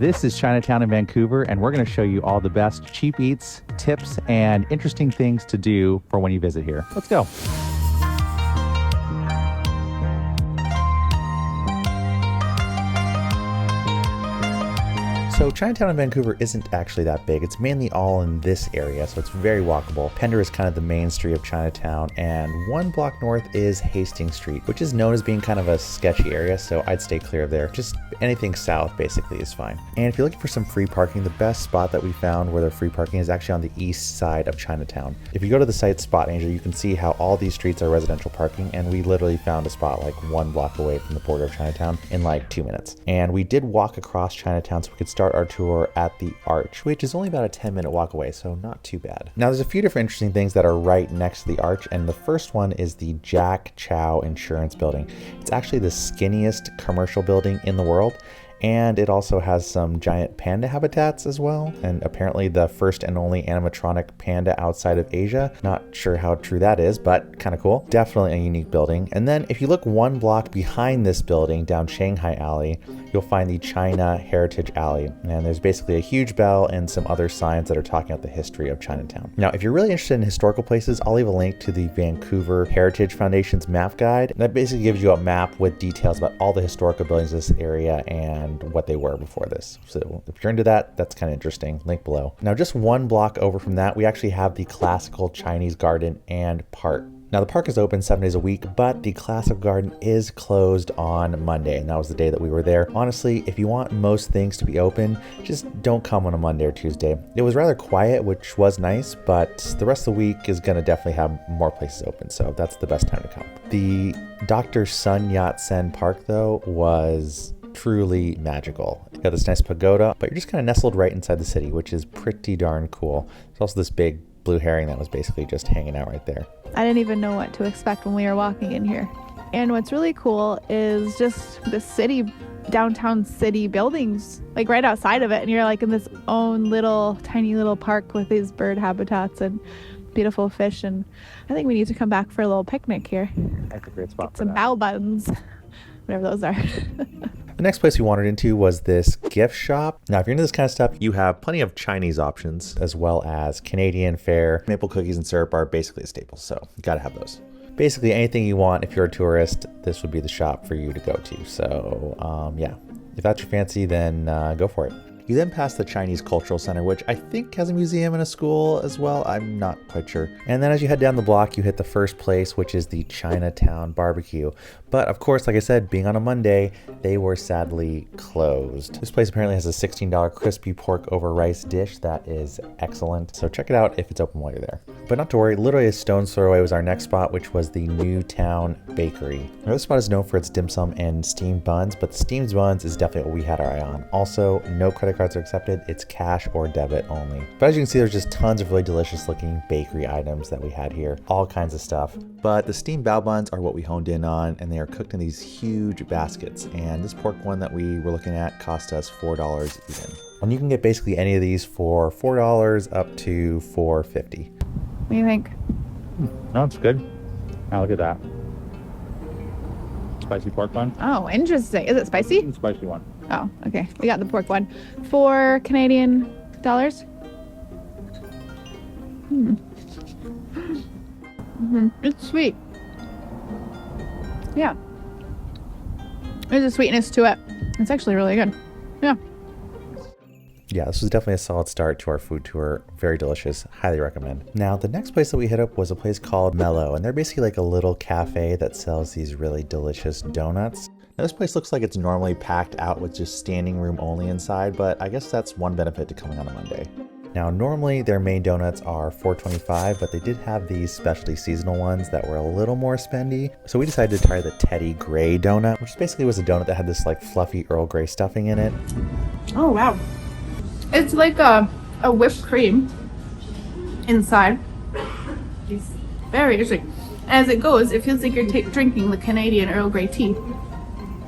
This is Chinatown in Vancouver, and we're going to show you all the best cheap eats, tips, and interesting things to do for when you visit here. Let's go. So Chinatown in Vancouver isn't actually that big. It's mainly all in this area, so it's very walkable. Pender is kind of the main street of Chinatown, and one block north is Hastings Street, which is known as being kind of a sketchy area, so I'd stay clear of there. Just anything south basically is fine. And if you're looking for some free parking, the best spot that we found where there's free parking is actually on the east side of Chinatown. If you go to the site Spot Angel, you can see how all these streets are residential parking, and we literally found a spot like 1 block away from the border of Chinatown in like 2 minutes. And we did walk across Chinatown so we could start our tour at the Arch, which is only about a 10-minute walk away, so not too bad. Now there's a few different interesting things that are right next to the Arch, and the first one is the Chow Insurance Building. It's actually the skinniest commercial building in the world, and it also has some giant panda habitats as well, and apparently the first and only animatronic panda outside of Asia. Not sure how true that is, but kind of cool. Definitely a unique building. And then if you look 1 block behind this building down Shanghai Alley, you'll find the China Heritage Alley, and there's basically a huge bell and some other signs that are talking about the history of Chinatown. Now if you're really interested in historical places, I'll leave a link to the Vancouver Heritage Foundation's map guide. That basically gives you a map with details about all the historical buildings in this area and what they were before this. So if you're into that, that's kind of interesting. Link below. Now just 1 block over from that, we actually have the classical Chinese garden and park. Now the park is open 7 days a week, but the classical garden is closed on Monday, and that was the day that we were there. Honestly, if you want most things to be open, just don't come on a Monday or Tuesday. It was rather quiet, which was nice, but the rest of the week is going to definitely have more places open, so that's the best time to come. The Dr. Sun Yat-Sen Park, though, was truly magical. You got this nice pagoda, but you're just kind of nestled right inside the city, which is pretty darn cool. There's also this big blue herring that was basically just hanging out right there. I didn't even know what to expect when we were walking in here. And what's really cool is just the city, downtown city buildings, like right outside of it. And you're like in this own little, tiny little park with these bird habitats and beautiful fish. And I think we need to come back for a little picnic here. That's a great spot for some bao buns, whatever those are. The next place we wandered into was this gift shop. Now, if you're into this kind of stuff, you have plenty of Chinese options as well as Canadian fare. Maple cookies and syrup are basically a staple, so you gotta have those. Basically anything you want if you're a tourist, this would be the shop for you to go to. So yeah, if that's your fancy, then go for it. You then pass the Chinese Cultural Center, which I think has a museum and a school as well. I'm not quite sure. And then as you head down the block, you hit the first place, which is the Chinatown BBQ. But of course, like I said, being on a Monday, they were sadly closed. This place apparently has a $16 crispy pork over rice dish that is excellent. So check it out if it's open while you're there. But not to worry, literally a stone's throw away was our next spot, which was the Newtown Bakery. Now, this spot is known for its dim sum and steamed buns, but the steamed buns is definitely what we had our eye on. Also, no credit cards are accepted. It's cash or debit only. But as you can see, there's just tons of really delicious looking bakery items that we had here. All kinds of stuff. But the steamed bao buns are what we honed in on, and they are cooked in these huge baskets. And this pork one that we were looking at cost us $4 even. And you can get basically any of these for $4 up to $4.50. What do you think? No, it's good. Now look at that. Spicy pork bun. Oh, interesting. Is it spicy? It's a spicy one. Oh, okay. We got the pork one. 4 Canadian dollars. It's sweet. Yeah. There's a sweetness to it. It's actually really good. Yeah. Yeah, this was definitely a solid start to our food tour. Very delicious. Highly recommend. Now, the next place that we hit up was a place called Melo, and they're basically like a little cafe that sells these really delicious donuts. Now, this place looks like it's normally packed out with just standing room only inside, but I guess that's one benefit to coming on a Monday. Now, normally their main donuts are $4.25, but they did have these specialty seasonal ones that were a little more spendy. So we decided to try the Teddy Grey donut, which basically was a donut that had this like fluffy Earl Grey stuffing in it. Oh, wow. It's like a whipped cream inside. It's very interesting. As it goes, it feels like you're drinking the Canadian Earl Grey tea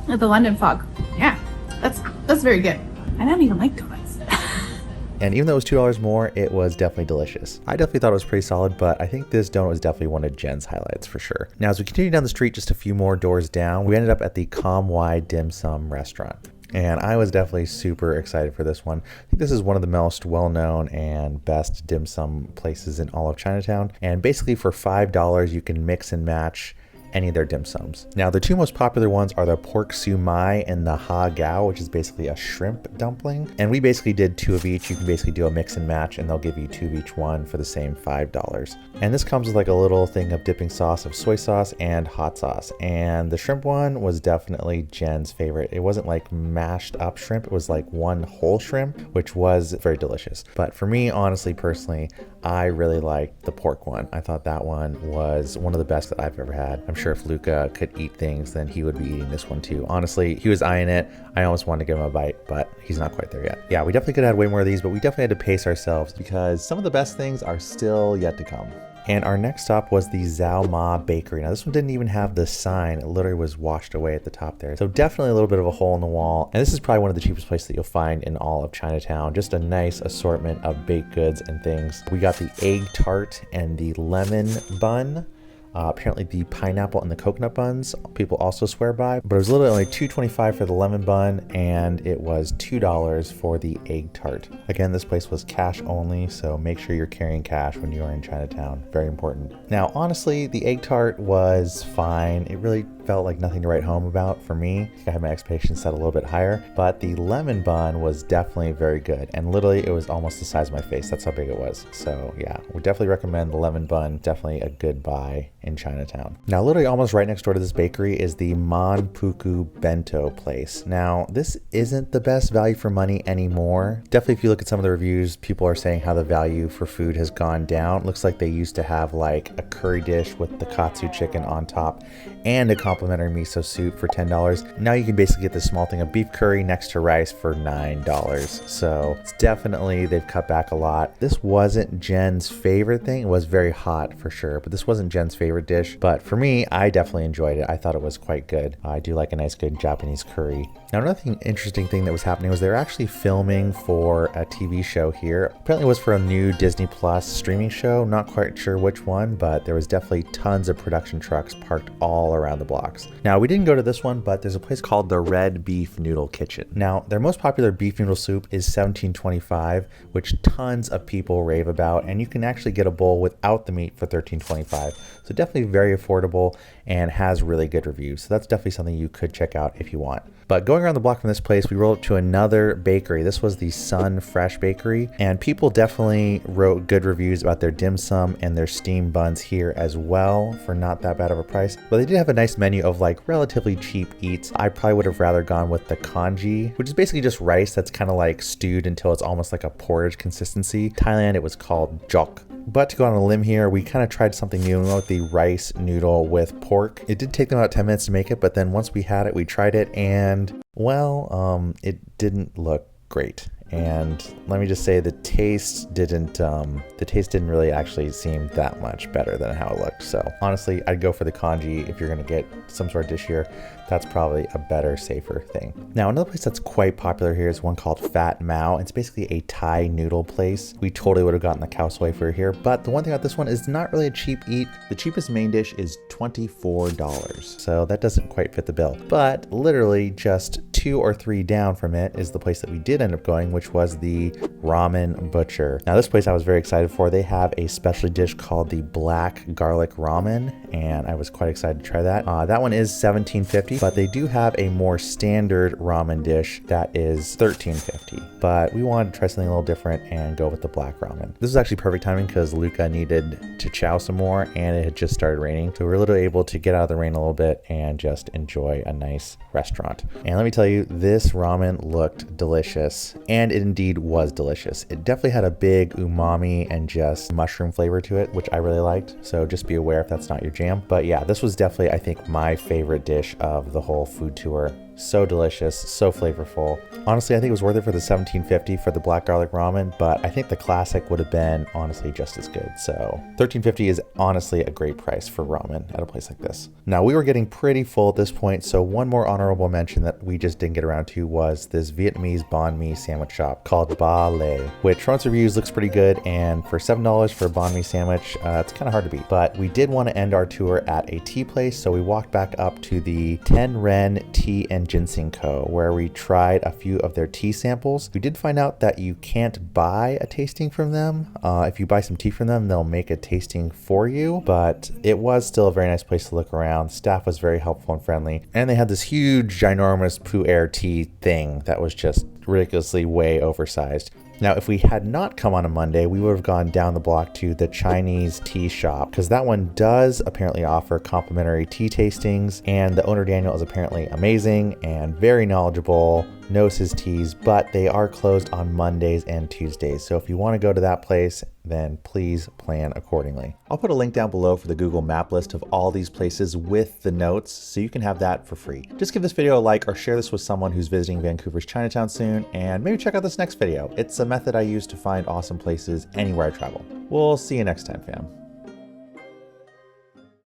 at the London Fog. Yeah, that's very good. I don't even like donuts. And even though it was $2 more, it was definitely delicious. I definitely thought it was pretty solid, but I think this donut was definitely one of Jen's highlights for sure. Now, as we continue down the street just a few more doors down, we ended up at the Kam Wai Dim Sum restaurant. And I was definitely super excited for this one. I think this is one of the most well-known and best dim sum places in all of Chinatown. And basically for $5, you can mix and match any of their dim sums. Now, the two most popular ones are the pork siu mai and the ha gao, which is basically a shrimp dumpling. And we basically did 2 of each. You can basically do a mix and match and they'll give you 2 of each one for the same $5. And this comes with like a little thing of dipping sauce of soy sauce and hot sauce. And the shrimp one was definitely Jen's favorite. It wasn't like mashed up shrimp. It was like one whole shrimp, which was very delicious. But for me, honestly, personally, I really liked the pork one. I thought that one was one of the best that I've ever had. I'm sure if Luca could eat things, then he would be eating this one too. Honestly, he was eyeing it. I almost wanted to give him a bite, but he's not quite there yet. Yeah, we definitely could have had way more of these, but we definitely had to pace ourselves because some of the best things are still yet to come. And our next stop was the Zhao Ma Bakery. Now this one didn't even have the sign. It literally was washed away at the top there. So definitely a little bit of a hole in the wall. And this is probably one of the cheapest places that you'll find in all of Chinatown. Just a nice assortment of baked goods and things. We got the egg tart and the lemon bun. Apparently the pineapple and the coconut buns people also swear by, but it was literally only $2.25 for the lemon bun and it was $2 for the egg tart. Again, this place was cash only, so make sure you're carrying cash when you are in Chinatown. Very important. Now, honestly, the egg tart was fine. It really felt like nothing to write home about for me. I think I had my expectations set a little bit higher, but the lemon bun was definitely very good. And literally it was almost the size of my face. That's how big it was. So yeah, we definitely recommend the lemon bun. Definitely a good buy in Chinatown. Now, literally almost right next door to this bakery is the Manpuku Bento place. Now, this isn't the best value for money anymore. Definitely if you look at some of the reviews, people are saying how the value for food has gone down. Looks like they used to have like a curry dish with the katsu chicken on top and a complimentary miso soup for $10. Now you can basically get this small thing of beef curry next to rice for $9. So it's definitely, they've cut back a lot. This wasn't Jen's favorite thing. It was very hot for sure, but this wasn't Jen's favorite dish. But for me, I definitely enjoyed it. I thought it was quite good. I do like a nice good Japanese curry. Now, another interesting thing that was happening was they were actually filming for a TV show here. Apparently it was for a new Disney Plus streaming show. Not quite sure which one, but there was definitely tons of production trucks parked all around the blocks. Now, we didn't go to this one, but there's a place called the Red Beef Noodle Kitchen. Now, their most popular beef noodle soup is $17.25, which tons of people rave about, and you can actually get a bowl without the meat for $13.25. So definitely very affordable and has really good reviews. So that's definitely something you could check out if you want. But going around the block from this place, we rolled up to another bakery. This was the Sun Fresh Bakery, and people definitely wrote good reviews about their dim sum and their steamed buns here as well for not that bad of a price. But they did have a nice menu of like relatively cheap eats. I probably would have rather gone with the congee, which is basically just rice that's kind of like stewed until it's almost like a porridge consistency. Thailand, it was called jok. But to go on a limb here, we kind of tried something new and went with the rice noodle with pork. It did take them about 10 minutes to make it, but then once we had it, we tried it and, well, it didn't look great. And let me just say the taste didn't really actually seem that much better than how it looked. So honestly, I'd go for the congee if you're gonna get some sort of dish here. That's probably a better, safer thing. Now, another place that's quite popular here is one called Fat Mao. It's basically a Thai noodle place. We totally would have gotten the Khao Soi if we were here, but the one thing about this one is not really a cheap eat. The cheapest main dish is $24. So that doesn't quite fit the bill. But literally just 2 or 3 down from it is the place that we did end up going, which was the Ramen Butcher. Now, this place I was very excited for. They have a specialty dish called the Black Garlic Ramen, and I was quite excited to try that. That one is $17.50, but they do have a more standard ramen dish that is $13.50. But we wanted to try something a little different and go with the black ramen. This was actually perfect timing because Luca needed to chow some more and it had just started raining. So we were literally able to get out of the rain a little bit and just enjoy a nice restaurant. And let me tell you, this ramen looked delicious, and it indeed was delicious. It definitely had a big umami and just mushroom flavor to it, which I really liked. So just be aware if that's not your jam. But yeah, this was definitely, I think, my favorite dish of the whole food tour. So delicious, so flavorful. Honestly, I think it was worth it for the $17.50 for the black garlic ramen, but I think the classic would have been honestly just as good. So $13.50 is honestly a great price for ramen at a place like this. Now, we were getting pretty full at this point, so one more honorable mention that we just didn't get around to was this Vietnamese banh mi sandwich shop called Ba Le, which from its reviews looks pretty good, and for $7 for a banh mi sandwich, it's kind of hard to beat. But we did want to end our tour at a tea place, so we walked back up to the 10 Ren Tea Tea Ginseng Co, where we tried a few of their tea samples. We did find out that you can't buy a tasting from them. If you buy some tea from them, they'll make a tasting for you, but it was still a very nice place to look around. Staff was very helpful and friendly, and they had this huge, ginormous pu'er tea thing that was just ridiculously way oversized. Now, if we had not come on a Monday, we would have gone down the block to the Chinese tea shop, because that one does apparently offer complimentary tea tastings, and the owner Daniel is apparently amazing and very knowledgeable, knows his teas, but they are closed on Mondays and Tuesdays. So if you want to go to that place, then please plan accordingly. I'll put a link down below for the Google map list of all these places with the notes, so you can have that for free. Just give this video a like or share this with someone who's visiting Vancouver's Chinatown soon, and maybe check out this next video. It's a method I use to find awesome places anywhere I travel. We'll see you next time, fam.